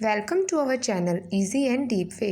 Welcome to our channel easy and deep way.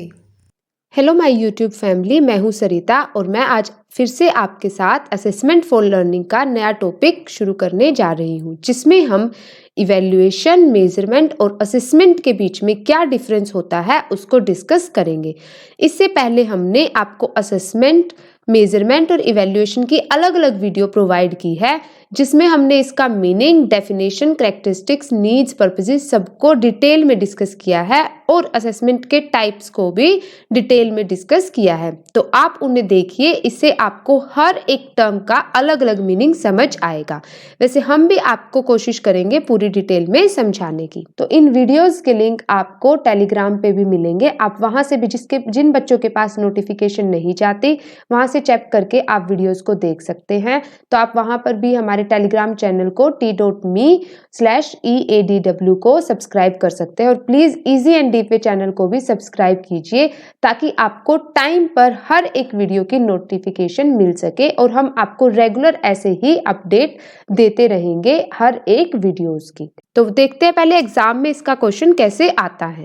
Hello my YouTube family, मैं हूं सरिता और मैं आज फिर से आपके साथ असेसमेंट फॉर लर्निंग का नया टॉपिक शुरू करने जा रही हूं, जिसमें हम इवैल्यूएशन, मेजरमेंट और असेसमेंट के बीच में क्या डिफरेंस होता है उसको डिस्कस करेंगे। इससे पहले हमने आपको असेसमेंट, मेजरमेंट और इवैल्यूएशन की अलग अलग वीडियो प्रोवाइड की है, जिसमें हमने इसका meaning, definition, characteristics, needs, purposes सबको डिटेल में डिस्कस किया है और असेसमेंट के टाइप्स को भी डिटेल में डिस्कस किया है। तो आप उन्हें देखिए, इससे आपको हर एक टर्म का अलग अलग मीनिंग समझ आएगा। वैसे हम भी आपको कोशिश करेंगे पूरी डिटेल में समझाने की। तो इन वीडियोस के लिंक आपको टेलीग्राम पे भी मिलेंगे, आप वहां से भी जिन बच्चों के पास नोटिफिकेशन नहीं जाती वहां से चेक करके आप वीडियोस को देख सकते हैं। तो आप वहां पर भी हमारे टेलीग्राम चैनल को t.me/EADW को सब्सक्राइब कर सकते हैं और please easy and deep way channel को भी सब्सक्राइब कीजिए, ताकि आपको टाइम पर हर एक वीडियो की नोटिफिकेशन मिल सके और हम आपको रेगुलर ऐसे ही अपडेट देते रहेंगे हर एक वीडियोस की। तो देखते हैं पहले एग्जाम में इसका क्वेश्चन कैसे आता है।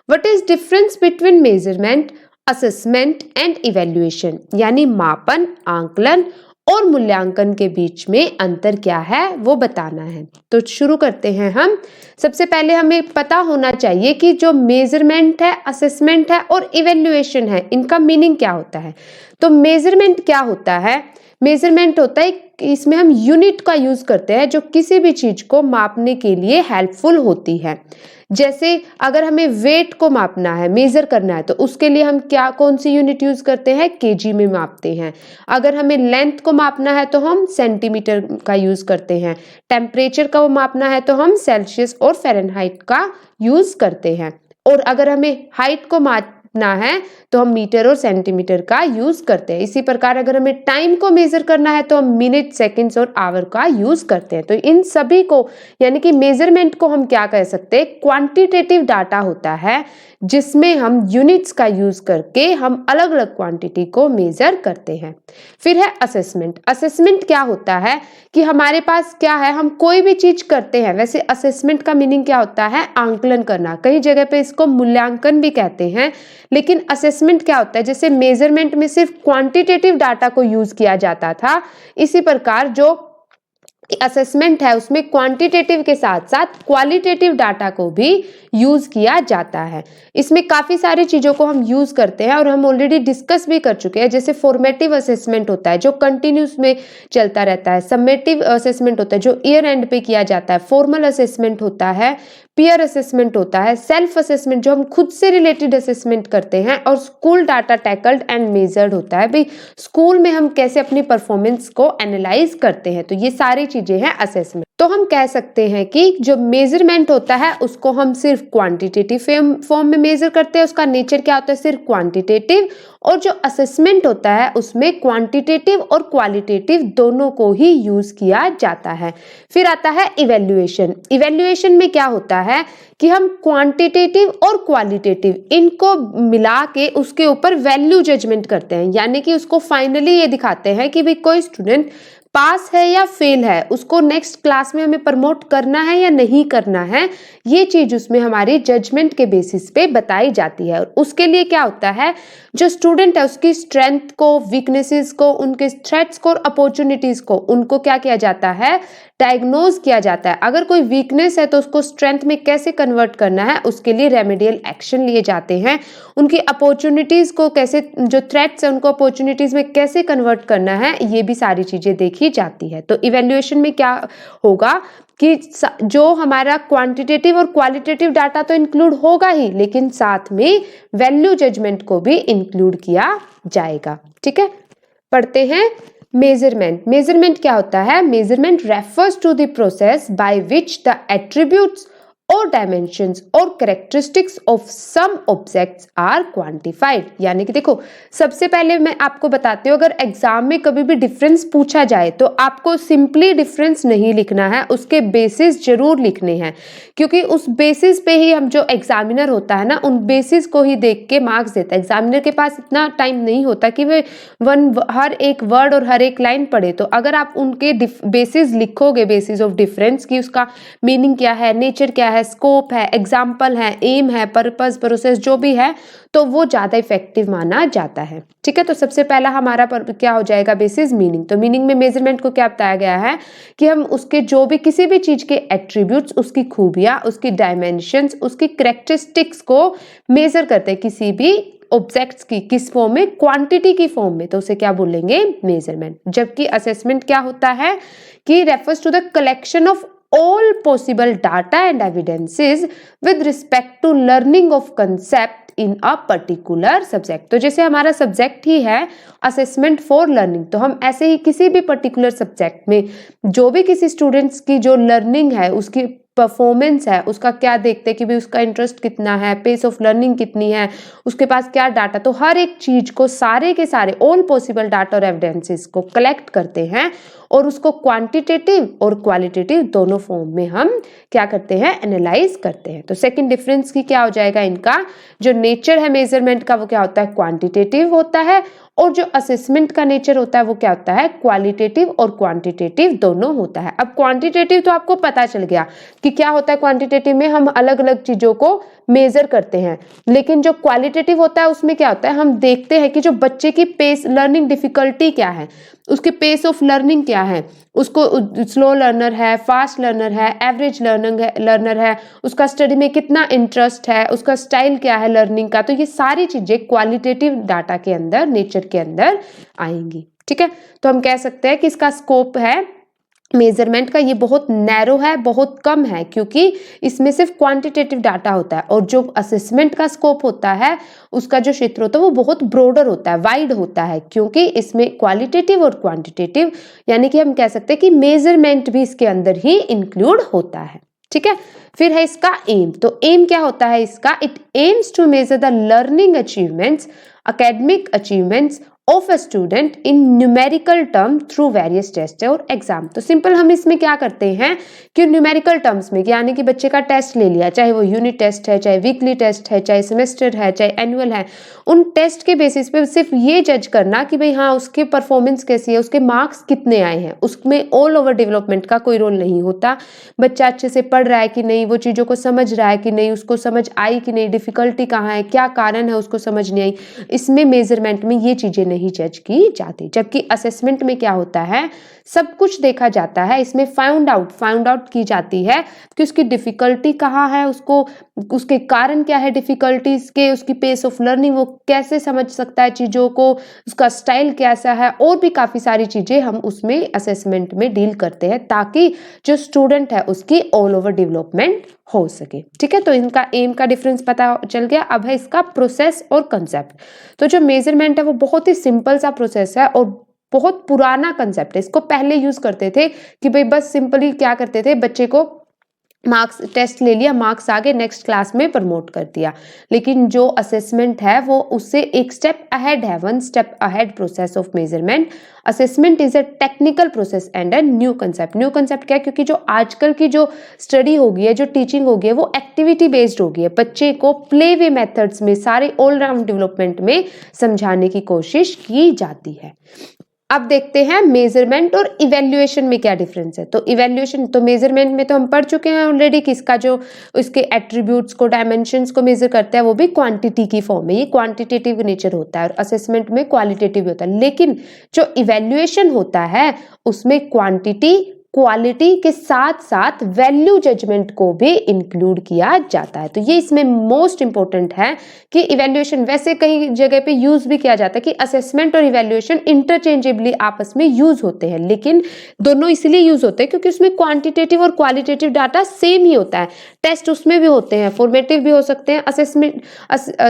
What is difference between measurement, assessment and evaluation, यानी मापन, आंकलन और मूल्यांकन के बीच में अंतर क्या है वो बताना है। तो शुरू करते हैं हम। सबसे पहले हमें पता होना चाहिए कि जो मेजरमेंट है, असेसमेंट है और इवैल्यूएशन है, इनका मीनिंग क्या होता है। तो मेजरमेंट क्या होता है? मेजरमेंट होता है, इसमें हम यूनिट का यूज करते हैं जो किसी भी चीज को मापने के लिए हेल्पफुल होती है। जैसे अगर हमें वेट को मापना है, मेजर करना है, तो उसके लिए हम कौन सी यूनिट यूज करते हैं? केजी में मापते हैं। अगर हमें लेंथ को मापना है तो हम सेंटीमीटर का यूज करते हैं। टेम्परेचर का मापना है तो हम सेल्सियस और फ़ारेनहाइट का यूज करते हैं। और अगर हमें हाइट को मापना है तो हम मीटर और सेंटीमीटर का यूज करते हैं। इसी प्रकार अगर हमें टाइम को मेजर करना है तो हम मिनट, सेकंड्स और आवर का यूज करते हैं। तो इन सभी को, यानी कि मेजरमेंट को हम क्या कह सकते हैं? क्वांटिटेटिव डाटा होता है, जिसमें हम यूनिट्स का यूज करके हम अलग अलग क्वांटिटी को मेजर करते हैं। फिर है असेसमेंट। असेसमेंट क्या होता है कि हमारे पास क्या है, हम कोई भी चीज करते हैं। वैसे असेसमेंट का मीनिंग क्या होता है? आंकलन करना। कई जगह पे इसको मूल्यांकन भी कहते हैं, लेकिन असेसमेंट क्या होता है? जैसे मेजरमेंट में सिर्फ क्वांटिटेटिव डाटा को यूज किया जाता था, इसी प्रकार जो असेसमेंट है उसमें क्वांटिटेटिव के साथ साथ क्वालिटेटिव डाटा को भी यूज किया जाता है। इसमें काफी सारी चीजों को हम यूज करते हैं और हम ऑलरेडी डिस्कस भी कर चुके हैं। जैसे फॉर्मेटिव असेसमेंट होता है जो कंटिन्यूस में चलता रहता है। समेटिव असेसमेंट होता है जो ईयर एंड पे किया जाता है। फॉर्मल असेसमेंट होता है, पीयर असेसमेंट होता है, सेल्फ असेसमेंट जो हम खुद से रिलेटेड असेसमेंट करते हैं, और school data tackled and measured होता है, भाई स्कूल में हम कैसे अपनी परफॉर्मेंस को एनालाइज करते हैं। तो ये सारी चीजें हैं असेसमेंट। तो हम कह सकते हैं कि जो मेजरमेंट होता है उसको हम सिर्फ क्वांटिटेटिव फॉर्म में मेजर करते हैं, उसका नेचर क्या होता है? सिर्फ क्वांटिटेटिव। और जो असेसमेंट होता है उसमें क्वांटिटेटिव और क्वालिटेटिव दोनों को ही यूज किया जाता है। फिर आता है इवैल्यूएशन। इवैल्यूएशन में क्या होता है कि हम क्वांटिटेटिव और क्वालिटेटिव इनको मिला के उसके ऊपर वैल्यू जजमेंट करते हैं, यानी कि उसको फाइनली ये दिखाते हैं कि भाई कोई स्टूडेंट पास है या फेल है, उसको नेक्स्ट क्लास में हमें प्रमोट करना है या नहीं करना है। ये चीज उसमें हमारी जजमेंट के बेसिस पे बताई जाती है। और उसके लिए क्या होता है, जो स्टूडेंट है उसकी स्ट्रेंथ को, वीकनेसेस को, उनके थ्रेट्स को और अपॉर्चुनिटीज को, उनको क्या किया जाता है? डायग्नोज किया जाता है। अगर कोई वीकनेस है तो उसको स्ट्रेंथ में कैसे कन्वर्ट करना है, उसके लिए रेमेडियल एक्शन लिए जाते हैं। उनकी अपॉर्चुनिटीज को कैसे, जो थ्रेट्स है उनको अपॉर्चुनिटीज में कैसे कन्वर्ट करना है, ये भी सारी चीजें देखी जाती है। तो इवैल्यूएशन में क्या होगा कि जो हमारा क्वांटिटेटिव और क्वालिटेटिव डाटा तो इंक्लूड होगा ही, लेकिन साथ में वैल्यू जजमेंट को भी इंक्लूड किया जाएगा। ठीक है, पढ़ते हैं मेजरमेंट। मेजरमेंट क्या होता है? Measurement refers to the process by which the attributes और डायमेंशंस और characteristics of some objects are quantified. यानी कि देखो, सबसे पहले मैं आपको बताती हूँ, अगर एग्जाम में कभी भी डिफरेंस पूछा जाए तो आपको सिंपली डिफरेंस नहीं लिखना है, उसके बेसिस जरूर लिखने हैं, क्योंकि उस बेसिस पे ही हम, जो एग्जामिनर होता है ना, उन बेसिस को ही देख के मार्क्स देता है। एग्जामिनर के पास इतना टाइम नहीं होता कि वे हर एक वर्ड और हर एक लाइन पढ़े। तो अगर आप उनके बेसिस लिखोगे, बेसिस ऑफ डिफरेंस की, उसका मीनिंग क्या है, नेचर क्या है, है, स्कोप है, एग्जाम्पल है, एम है, पर्पस, प्रोसेस जो भी है, तो वो ज़्यादा इफेक्टिव माना जाता है। ठीक है, तो सबसे पहला हमारा क्या हो जाएगा बेसिस मीनिंग। तो मीनिंग में मेजरमेंट को क्या बताया गया है कि हम उसके जो भी किसी भी चीज़ के एट्रीब्यूट्स, उसकी खूबियाँ, उसकी डायमेंशंस, उसकी करेक्टरिस्टिक्स को मेजर करते हैं किसी भी ऑब्जेक्ट्स की, किस फॉर्म में, क्वांटिटी की फॉर्म में, तो उसे क्या बोलेंगे, मेजरमेंट। जबकि असेसमेंट क्या होता है कि refers to the collection of all possible data and evidences with respect to learning of concept in a particular subject। तो जैसे हमारा सब्जेक्ट ही है असेसमेंट फॉर लर्निंग, तो हम ऐसे ही किसी भी पर्टिकुलर सब्जेक्ट में जो भी किसी स्टूडेंट्स की जो लर्निंग है, उसकी परफॉर्मेंस है, उसका क्या देखते हैं कि भाई उसका इंटरेस्ट कितना है, पेस ऑफ लर्निंग कितनी है, उसके पास क्या डाटा, तो हर एक चीज को, सारे के सारे ऑल पॉसिबल डाटा और एविडेंसेस को कलेक्ट करते हैं और उसको क्वांटिटेटिव और क्वालिटेटिव दोनों फॉर्म में हम क्या करते हैं, एनालाइज करते हैं। तो सेकंड डिफरेंस की क्या हो जाएगा, इनका जो नेचर है मेजरमेंट का वो क्या होता है, क्वांटिटेटिव होता है, और जो असेसमेंट का नेचर होता है वो क्या होता है, क्वालिटेटिव और क्वांटिटेटिव दोनों होता है। अब क्वांटिटेटिव तो आपको पता चल गया कि क्या होता है, क्वांटिटेटिव में हम अलग अलग चीजों को मेजर करते हैं, लेकिन जो क्वालिटेटिव होता है उसमें क्या होता है, हम देखते हैं कि जो बच्चे की पेस, लर्निंग डिफिकल्टी क्या है, उसके पेस ऑफ लर्निंग क्या है, उसको स्लो लर्नर है, फास्ट लर्नर है, एवरेज लर्नर है, उसका स्टडी में कितना इंटरेस्ट है, उसका स्टाइल क्या है लर्निंग का, तो ये सारी चीजें क्वालिटेटिव डाटा के अंदर, नेचर के अंदर आएंगी। ठीक है, तो हम कह सकते हैं कि इसका स्कोप है मेजरमेंट का, ये बहुत नैरो है, बहुत कम है, क्योंकि इसमें सिर्फ क्वांटिटेटिव डाटा होता है, और जो असेसमेंट का स्कोप होता है उसका जो क्षेत्र होता है वो बहुत ब्रॉडर होता है, वाइड होता है, क्योंकि इसमें क्वालिटेटिव और क्वांटिटेटिव, यानी कि हम कह सकते हैं कि मेजरमेंट भी इसके अंदर ही इंक्लूड होता है। ठीक है, फिर है इसका एम। तो एम क्या होता है इसका, it aims to measure the learning achievements, academic achievements of a student in numerical term through various tests और एग्जाम। तो सिंपल हम इसमें क्या करते हैं कि न्यूमेरिकल टर्म्स में, यानी कि बच्चे का टेस्ट ले लिया, चाहे वो यूनिट टेस्ट है, चाहे वीकली टेस्ट है, चाहे सेमेस्टर है, चाहे एनुअल है, उन टेस्ट के बेसिस पे सिर्फ ये जज करना कि भाई हाँ उसकी परफॉर्मेंस कैसी है, उसके मार्क्स कितने आए हैं, उसमें ऑल ओवर डेवलपमेंट का कोई रोल नहीं होता, बच्चा अच्छे से पढ़ रहा है कि नहीं, वो चीज़ों को समझ रहा है कि नहीं, उसको समझ आई कि नहीं, डिफिकल्टी कहाँ है, क्या कारण है उसको समझ नहीं आई, इसमें मेजरमेंट में ये चीज़ें नहीं जज की जाती। जबकि असेसमेंट में क्या होता है, सब कुछ देखा जाता है, इसमें फाउंड आउट की जाती है कि उसकी डिफिकल्टी कहाँ है, उसको उसके कारण क्या है डिफिकल्टीज के, उसकी पेस ऑफ लर्निंग, वो कैसे समझ सकता है चीज़ों को, उसका स्टाइल कैसा है, और भी काफ़ी सारी चीज़ें हम उसमें असेसमेंट में डील करते हैं, ताकि जो स्टूडेंट है उसकी ऑल ओवर डेवलपमेंट हो सके। ठीक है, तो इनका एम का डिफरेंस पता चल गया। अब है इसका प्रोसेस और कंसेप्ट। तो जो मेजरमेंट है वो बहुत ही सिंपल सा प्रोसेस है और बहुत पुराना कंसेप्ट है। इसको पहले यूज करते थे कि भाई बस सिंपली क्या करते थे, बच्चे को मार्क्स, टेस्ट ले लिया, मार्क्स आ गए, नेक्स्ट क्लास में प्रमोट कर दिया। लेकिन जो असेसमेंट है वो उससे एक स्टेप अहेड है, one step ahead process of measurement. Assessment is a technical process and a new concept. New concept क्या है, क्योंकि जो आजकल की जो स्टडी होगी है, जो टीचिंग होगी है, वो एक्टिविटी बेस्ड होगी है, बच्चे को प्ले वे मेथड्स में, सारे ऑलराउंड डेवलपमेंट में समझाने की कोशिश की जाती है। अब देखते हैं मेजरमेंट और इवैल्यूएशन में क्या डिफरेंस है। तो इवैल्यूएशन, तो मेजरमेंट में तो हम पढ़ चुके हैं ऑलरेडी, किसका जो इसके एट्रीब्यूट्स को, डायमेंशंस को मेजर करता है वो भी क्वांटिटी की फॉर्म में, ये क्वांटिटेटिव नेचर होता है, और असेसमेंट में क्वालिटेटिव होता है। लेकिन जो इवैल्यूएशन होता है उसमें क्वांटिटी, क्वालिटी के साथ साथ वैल्यू जजमेंट को भी इंक्लूड किया जाता है। तो ये इसमें मोस्ट इंपॉर्टेंट है कि इवैल्यूएशन, वैसे कई जगह पे यूज भी किया जाता है कि असेसमेंट और इवैल्यूएशन इंटरचेंजेबली आपस में यूज होते हैं, लेकिन दोनों इसलिए यूज होते हैं क्योंकि उसमें क्वांटिटेटिव और क्वालिटेटिव डाटा सेम ही होता है। टेस्ट उसमें भी होते हैं, फॉर्मेटिव भी हो सकते हैं, असेसमेंट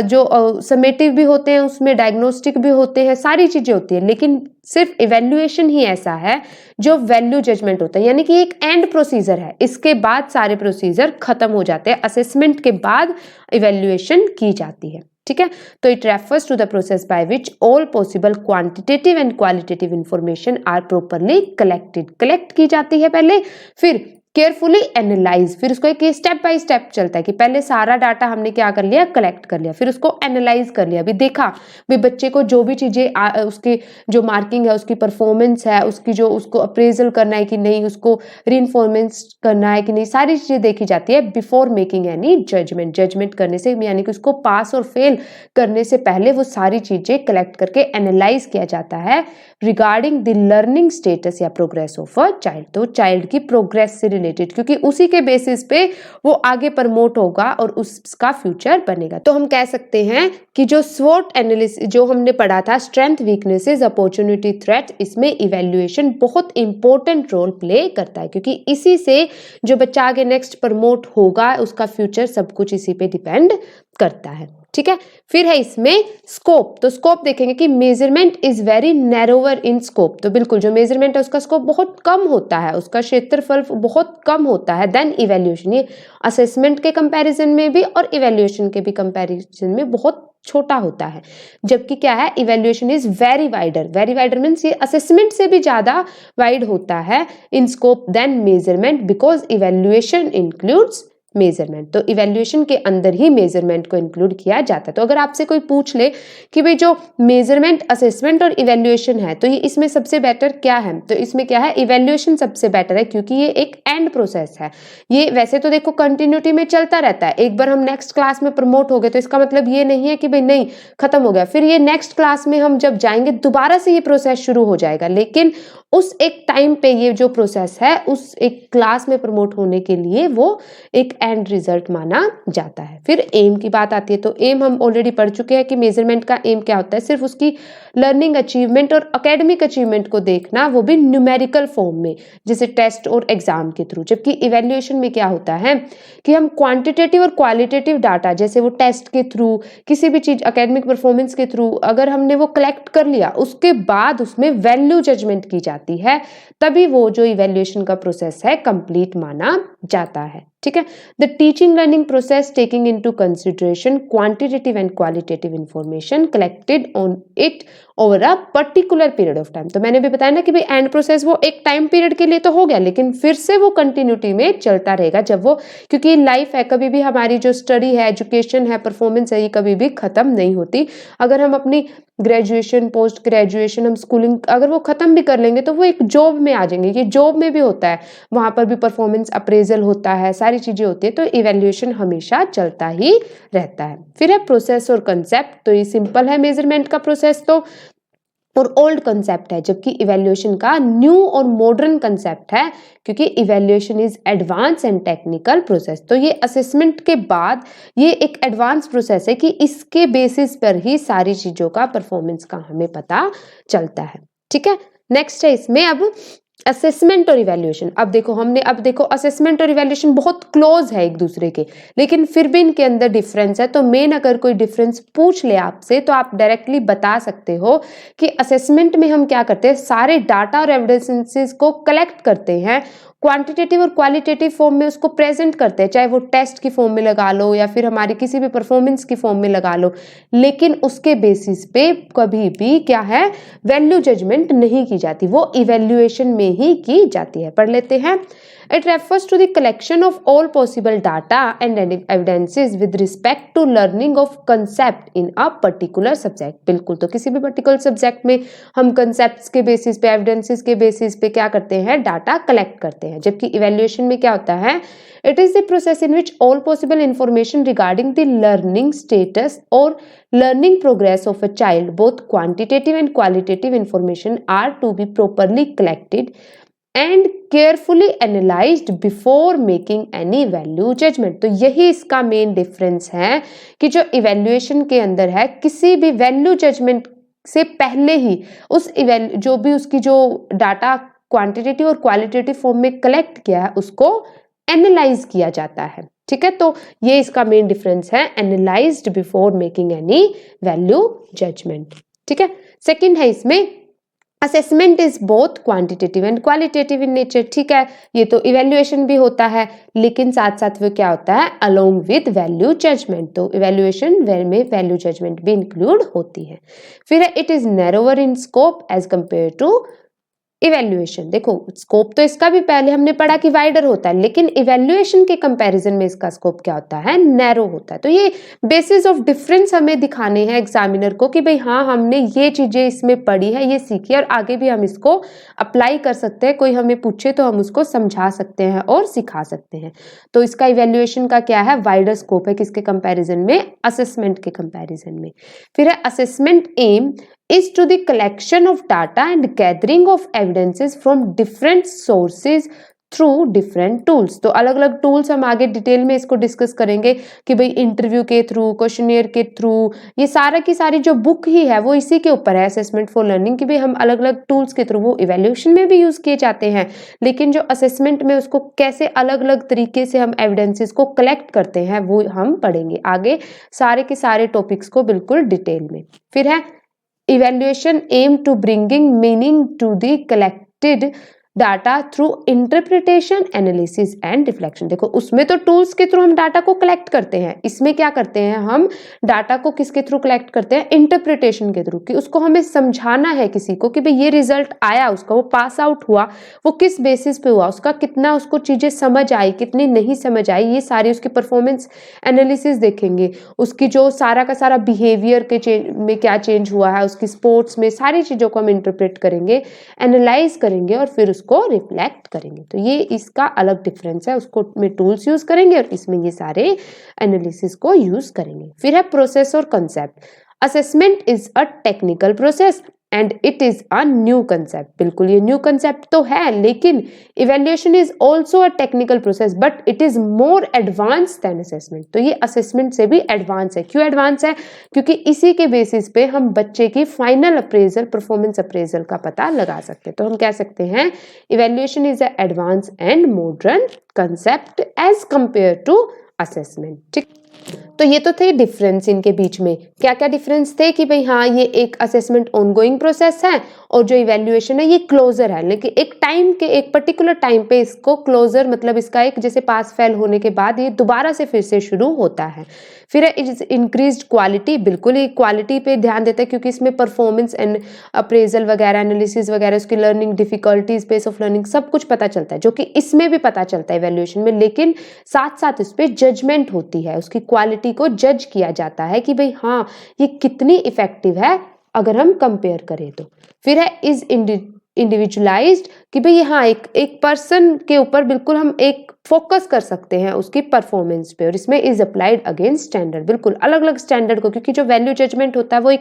जो समेटिव भी होते हैं, उसमें डायग्नोस्टिक भी होते हैं, सारी चीजें होती है। लेकिन सिर्फ इवैल्यूएशन ही ऐसा है जो वैल्यू जजमेंट होता है, यानी कि एक एंड प्रोसीजर है, इसके बाद सारे प्रोसीजर खत्म हो जाते हैं, असेसमेंट के बाद इवैल्यूएशन की जाती है। ठीक है, तो it refers to the process by which all possible quantitative and qualitative information are properly collected. Collect की जाती है पहले, फिर केयरफुली एनालाइज, फिर उसको एक स्टेप बाय स्टेप चलता है कि पहले सारा डाटा हमने क्या कर लिया, कलेक्ट कर लिया, फिर उसको एनालाइज कर लिया, भी देखा भी बच्चे को जो भी चीजें उसकी जो मार्किंग है, उसकी परफॉर्मेंस है, उसकी जो उसको अप्रेजल करना है कि नहीं, उसको रीइंफोर्समेंट करना है कि नहीं, सारी चीजें देखी जाती है before making any judgement. Judgement करने से यानी कि उसको पास और फेल करने से पहले वो सारी चीजें कलेक्ट करके एनालाइज किया जाता है रिगार्डिंग द लर्निंग स्टेटस या प्रोग्रेस ऑफ अ चाइल्ड। तो चाइल्ड की प्रोग्रेस से रिलेटेड, क्योंकि उसी के बेसिस पे वो आगे प्रमोट होगा और उसका फ्यूचर बनेगा। तो हम कह सकते हैं कि जो स्वॉट एनालिसिस जो हमने पढ़ा था, स्ट्रेंथ, वीकनेसेस, अपॉर्चुनिटी, थ्रेट, इसमें इवैल्यूएशन बहुत इंपॉर्टेंट रोल प्ले करता है, क्योंकि इसी से जो बच्चा आगे नेक्स्ट प्रमोट होगा उसका फ्यूचर सब कुछ इसी पे डिपेंड करता है। ठीक है, फिर है इसमें स्कोप। तो स्कोप देखेंगे कि measurement is very narrower in scope. तो बिल्कुल जो मेजरमेंट है उसका स्कोप बहुत कम होता है, उसका क्षेत्रफल बहुत कम होता है देन इवैल्यूएशन। ये असेसमेंट के कंपैरिजन में भी और इवैल्यूएशन के भी कंपैरिजन में बहुत छोटा होता है, जबकि क्या है, evaluation is very wider. Very wider means ये असेसमेंट से भी ज्यादा वाइड होता है in scope than measurement, because evaluation includes measurement. तो इवैल्यूएशन के अंदर ही मेजरमेंट को इंक्लूड किया जाता है। तो अगर आपसे कोई पूछ ले कि भाई जो मेजरमेंट, असेसमेंट और इवैल्यूएशन है, तो ये इसमें सबसे बेटर क्या है, तो इसमें क्या है, इवैल्यूएशन सबसे बेटर है, क्योंकि ये एक एंड प्रोसेस है। ये वैसे तो देखो कंटिन्यूटी में चलता रहता है, एक बार हम नेक्स्ट क्लास में प्रमोट हो गए तो इसका मतलब ये नहीं है कि भाई नहीं खत्म हो गया, फिर ये नेक्स्ट क्लास में हम जब जाएंगे दोबारा से ये प्रोसेस शुरू हो जाएगा। लेकिन उस एक टाइम पे ये जो प्रोसेस है, उस एक क्लास में प्रमोट होने के लिए वो एक एंड रिजल्ट माना जाता है। फिर एम की बात आती है, तो एम हम ऑलरेडी पढ़ चुके हैं कि मेजरमेंट का एम क्या होता है, सिर्फ उसकी लर्निंग अचीवमेंट और एकेडमिक अचीवमेंट को देखना, वो भी न्यूमेरिकल फॉर्म में, जैसे टेस्ट और एग्जाम के थ्रू। जबकि इवैल्यूएशन में क्या होता है कि हम क्वांटिटेटिव और क्वालिटेटिव डाटा, जैसे वो टेस्ट के थ्रू, किसी भी चीज एकेडमिक परफॉर्मेंस के थ्रू अगर हमने वो कलेक्ट कर लिया, उसके बाद उसमें वैल्यू जजमेंट की जाती है, तभी वो जो इवैल्यूएशन का प्रोसेस है कंप्लीट माना जाता है। ठीक है, the teaching learning process taking into consideration quantitative and qualitative information collected on it over a particular period of time. तो मैंने भी बताया ना कि भाई एंड प्रोसेस वो एक टाइम पीरियड के लिए तो हो गया, लेकिन फिर से वो कंटिन्यूटी में चलता रहेगा जब वो, क्योंकि लाइफ है, कभी भी हमारी जो स्टडी है, एजुकेशन है, परफॉर्मेंस है, ये कभी भी खत्म नहीं होती। अगर हम अपनी ग्रेजुएशन, पोस्ट ग्रेजुएशन, हम स्कूलिंग अगर वो खत्म भी कर लेंगे तो वो एक जॉब में आ जाएंगे। ये जॉब में भी होता है, वहां पर भी परफॉर्मेंस अप्रेजल होता है, सारी चीजें होती है, तो इवैल्यूएशन हमेशा चलता ही रहता है। फिर है प्रोसेस और कंसेप्ट। तो ये सिंपल है मेजरमेंट का प्रोसेस तो, और ओल्ड कंसेप्ट है, जबकि इवैल्यूएशन का न्यू और मॉडर्न कंसेप्ट है, क्योंकि evaluation is advance and technical process. तो ये असेसमेंट के बाद ये एक एडवांस प्रोसेस है कि इसके बेसिस पर ही सारी चीजों का, परफॉर्मेंस का हमें पता चलता है। ठीक है, नेक्स्ट है इसमें अब असेसमेंट और इवैल्यूएशन। अब देखो असेसमेंट और इवैल्यूएशन बहुत क्लोज है एक दूसरे के, लेकिन फिर भी इनके अंदर डिफरेंस है। तो मेन अगर कोई डिफरेंस पूछ ले आपसे तो आप डायरेक्टली बता सकते हो कि असेसमेंट में हम क्या करते हैं, सारे डाटा और एविडेंसेस को कलेक्ट करते हैं, क्वांटिटेटिव और क्वालिटेटिव फॉर्म में उसको प्रेजेंट करते हैं, चाहे वो टेस्ट की फॉर्म में लगा लो या फिर हमारी किसी भी परफॉर्मेंस की फॉर्म में लगा लो, लेकिन उसके बेसिस पे कभी भी क्या है, वैल्यू जजमेंट नहीं की जाती, वो इवैल्यूएशन में ही की जाती है। पढ़ लेते हैं। It refers to the collection of all possible data and evidences with respect to learning of concept in a particular subject। बिल्कुल, तो किसी भी पर्टिकुलर सब्जेक्ट में हम कंसेप्ट के बेसिस पे, एविडेंसेस के बेसिस पे क्या करते हैं, डाटा कलेक्ट करते हैं। जबकि इवैल्यूएशन में क्या होता है, it is the process in which all possible information regarding the learning status और learning progress of a child, both quantitative and qualitative information are to be properly collected and carefully analyzed before making any value judgment। तो यही इसका main difference है कि जो evaluation के अंदर है, किसी भी वैल्यू जजमेंट से पहले ही उस जो भी उसकी जो डाटा क्वांटिटेटिव और क्वालिटेटिव फॉर्म में कलेक्ट किया है उसको एनालाइज किया जाता है। ठीक है, तो ये इसका मेन डिफरेंस है, analysed before making any value judgement. ठीक है, सेकंड है इसमें assessment is both quantitative and qualitative in nature. ठीक है, ये तो इवैल्यूएशन भी होता है, लेकिन साथ साथ वो क्या होता है, अलोंग विद वैल्यू जजमेंट। तो इवैल्यूएशन में वैल्यू जजमेंट भी इंक्लूड होती है। फिर है it is narrower in scope as compare to evaluation, देखो स्कोप तो इसका भी पहले हमने पढ़ा कि वाइडर होता है, लेकिन इवैल्यूएशन के कंपैरिजन में इसका स्कोप क्या होता है, नैरो होता है। तो ये बेसिस ऑफ डिफरेंस हमें दिखाने हैं एग्जामिनर को कि भाई हाँ हमने ये चीजें इसमें पढ़ी है, ये सीखी है और आगे भी हम इसको अप्लाई कर सकते हैं। कोई हमें पूछे तो हम उसको समझा सकते हैं और सिखा सकते हैं। तो इसका इवैल्यूएशन का क्या है, वाइडर स्कोप है, किसके कंपैरिजन में, असेसमेंट के कंपैरिजन में। फिर है assessment aim is to the collection of data and gathering of evidences from different sources through different tools। तो अलग अलग टूल्स हम आगे डिटेल में इसको डिस्कस करेंगे कि भाई इंटरव्यू के थ्रू, क्वेश्चनियर के थ्रू, ये सारा की सारी जो बुक ही है वो इसी के ऊपर है, असेसमेंट फॉर लर्निंग, कि भाई हम अलग अलग टूल्स के थ्रू, वो इवैल्यूएशन में भी यूज किए जाते हैं, लेकिन जो असेसमेंट में उसको कैसे अलग अलग तरीके से हम एविडेंसेस को कलेक्ट करते हैं वो हम पढ़ेंगे आगे सारे के सारे टॉपिक्स को बिल्कुल डिटेल में। फिर है evaluation aim to bringing meaning to the collected data through interpretation, analysis and reflection. देखो उसमें तो टूल्स के थ्रू हम डाटा को कलेक्ट करते हैं, इसमें क्या करते हैं हम डाटा को किसके थ्रू कलेक्ट करते हैं, इंटरप्रिटेशन के थ्रू, कि उसको हमें समझाना है किसी को कि भाई ये रिजल्ट आया उसका, वो पास आउट हुआ, वो किस बेसिस पे हुआ, उसका कितना उसको चीजें समझ आई, कितनी नहीं समझ आई, ये सारी उसकी परफॉर्मेंस एनालिसिस देखेंगे, उसकी जो सारा का सारा बिहेवियर के में क्या चेंज हुआ है, उसकी स्पोर्ट्स में, सारी चीजों को हम इंटरप्रेट करेंगे, एनालाइज करेंगे और फिर को रिफ्लेक्ट करेंगे। तो ये इसका अलग डिफरेंस है, उसको में टूल्स यूज करेंगे और इसमें ये सारे एनालिसिस को यूज करेंगे। फिर है प्रोसेस और concept. Assessment is a technical process and it is a new concept. बिल्कुल ये न्यू कंसेप्ट तो है, लेकिन evaluation is also a technical process but it is more advance than assessment. तो ये असेसमेंट से भी एडवांस है। क्यों एडवांस है, क्योंकि इसी के बेसिस पे हम बच्चे की फाइनल अप्रेजल, परफॉर्मेंस अप्रेजल का पता लगा सकते हैं। तो हम कह सकते हैं evaluation is a advance and modern concept as compare to assessment. ठीक, तो ये तो थे डिफरेंस इनके बीच में। क्या क्या डिफरेंस थे कि भाई हाँ ये एक असेसमेंट ऑनगोइंग प्रोसेस है और जो इवैल्यूएशन है ये क्लोजर है, लेकिन एक टाइम के, एक पर्टिकुलर टाइम पे इसको क्लोजर, मतलब इसका एक जैसे पास फेल होने के बाद ये दोबारा से फिर से शुरू होता है। फिर इंक्रीज्ड क्वालिटी, बिल्कुल ये क्वालिटी पे ध्यान देता है क्योंकि इसमें परफॉर्मेंस एंड अप्रेजल वगैरह, एनालिसिस वगैरह, उसकी learning difficulty, space of learning, सब कुछ पता चलता है, जो कि इसमें भी पता चलता है इवैल्यूएशन में, लेकिन साथ साथ इस पे जजमेंट होती है, उसकी क्वालिटी को जज किया जाता है कि भाई हाँ ये कितनी इफेक्टिव है अगर हम कंपेयर करें तो। फिर है इज इंडिविजुअलाइज्ड, कि भाई हाँ एक पर्सन के ऊपर बिल्कुल हम एक फोकस कर सकते हैं उसकी परफॉर्मेंस पे, और इसमें इज अप्लाइड अगेंस्ट स्टैंडर्ड, बिल्कुल अलग अलग स्टैंडर्ड को, क्योंकि जो वैल्यू जजमेंट होता है वो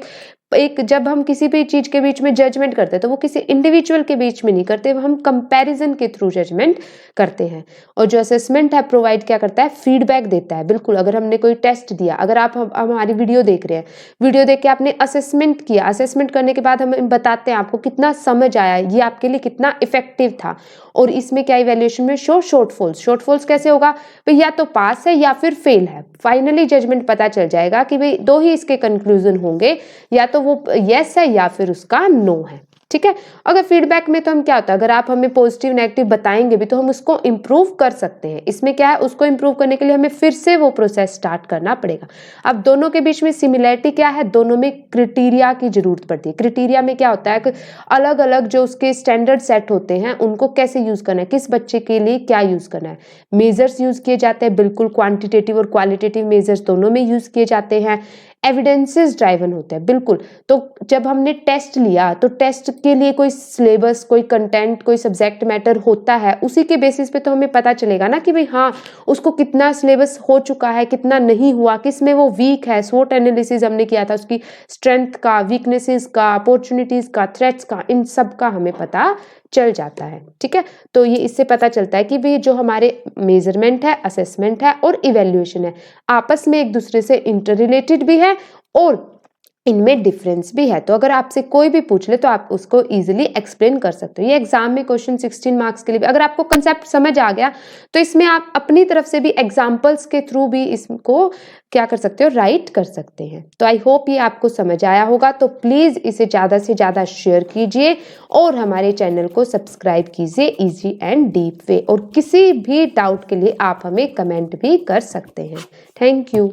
एक जब हम किसी भी चीज के बीच में जजमेंट करते हैं तो वो किसी इंडिविजुअल के बीच में नहीं करते, वो हम कंपैरिजन के थ्रू जजमेंट करते हैं। और जो असेसमेंट है प्रोवाइड क्या करता है, फीडबैक देता है। बिल्कुल अगर हमने कोई टेस्ट दिया, अगर आप हमारी वीडियो देख रहे हैं, वीडियो देख के आपने असेसमेंट किया, असेसमेंट करने के बाद हम बताते हैं आपको कितना समझ आया, ये आपके लिए कितना इफेक्टिव था। और इसमें क्या इवैल्यूएशन में शॉर्टफॉल्स कैसे होगा, भाई या तो पास है या फिर फेल है। फाइनली जजमेंट पता चल जाएगा कि भाई दो ही इसके कंक्लूजन होंगे, या तो वो यस है या फिर उसका नो है। ठीक है, अगर फीडबैक में तो हम क्या होता है, अगर आप हमें पॉजिटिव नेगेटिव बताएंगे भी तो हम उसको इम्प्रूव कर सकते हैं। इसमें क्या है, उसको इम्प्रूव करने के लिए हमें फिर से वो प्रोसेस स्टार्ट करना पड़ेगा। अब दोनों के बीच में सिमिलरिटी क्या है, दोनों में क्राइटेरिया की जरूरत पड़ती है। क्राइटेरिया में क्या होता है कि अलग अलग जो उसके स्टैंडर्ड सेट होते हैं उनको कैसे यूज करना है, किस बच्चे के लिए क्या यूज करना है। मेजर्स यूज किए जाते हैं, बिल्कुल क्वांटिटेटिव और क्वालिटेटिव मेजर्स दोनों में यूज किए जाते हैं। एविडेंसेस ड्राइवन होते हैं, बिल्कुल। तो जब हमने टेस्ट लिया तो टेस्ट के लिए कोई सिलेबस, कोई कंटेंट, कोई सब्जेक्ट मैटर होता है, उसी के बेसिस पे तो हमें पता चलेगा ना कि भाई हाँ उसको कितना सिलेबस हो चुका है, कितना नहीं हुआ, किस में वो वीक है। स्वोट एनालिसिस हमने किया था, उसकी स्ट्रेंथ का, वीकनेसेस का, अपॉर्चुनिटीज का, थ्रेट्स का, इन सब का हमें पता चल जाता है। ठीक है, तो ये इससे पता चलता है कि भाई जो हमारे मेजरमेंट है, असेसमेंट है और इवैल्यूएशन है, आपस में एक दूसरे से इंटर रिलेटेड भी है और इनमें डिफरेंस भी है। तो अगर आपसे कोई भी पूछ ले तो आप उसको इजीली एक्सप्लेन कर सकते हो। ये एग्जाम में क्वेश्चन 16 मार्क्स के लिए भी, अगर आपको कंसेप्ट समझ आ गया तो इसमें आप अपनी तरफ से भी एग्जाम्पल्स के थ्रू भी इसको क्या कर सकते हो, राइट कर सकते हैं। तो आई होप ये आपको समझ आया होगा। तो प्लीज इसे ज्यादा से ज्यादा शेयर कीजिए और हमारे चैनल को सब्सक्राइब कीजिए, इजी एंड डीप वे। और किसी भी डाउट के लिए आप हमें कमेंट भी कर सकते हैं। Thank you.